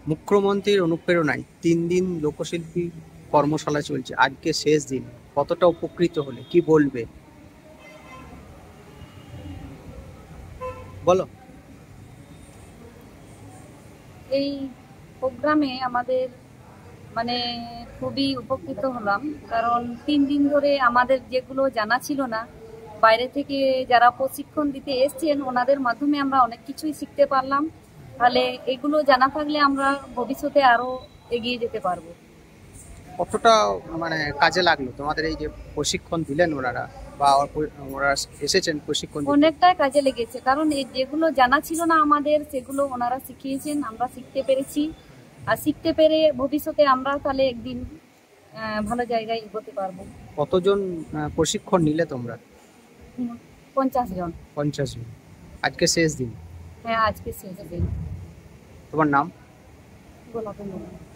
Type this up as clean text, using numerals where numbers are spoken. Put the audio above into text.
মুখ্যমন্ত্রীর অনুপ্রেরণায় 3 দিন লোকশিল্পী কর্মশালা চলছে, আজকে শেষ দিন। কতটা উপকৃত হলে, কি বলবে? বলো। এই প্রোগ্রামে আমাদের মানে খুবই উপকৃত হলাম, কারণ 3 দিন ধরে আমাদের যেগুলো জানা ছিল না, বাইরে থেকে যারা প্রশিক্ষণ দিতে এসছেন ওনাদের মাধ্যমে আমরা অনেক কিছুই শিখতে পারলাম। তাহলে এগুলো জানা থাকলে আমরা ভবিষ্যতে আরো এগিয়ে যেতে পারবো। কতটা কাজে লাগলো তোমাদের এই যে প্রশিক্ষণ দিলেন ওনারা, বা ওরা এসেছেন প্রশিক্ষণ দিতে? অনেকটাই কাজে লেগেছে, কারণ এই যেগুলো জানা ছিল না আমাদের সেগুলো ওনারা শিখিয়েছেন, আমরা শিখতে পেরেছি। আর শিখতে পেরে ভবিষ্যতে আমরা তাহলে একদিন ভালো জায়গায় এগোতে পারবো। কতজন প্রশিক্ষণ নিলে তোমরা? 50 জন। 50 জন। আজকে শেষ দিন। হ্যাঁ, আজকে শেষ দিন। তোমার নাম? গোলাপের মতো।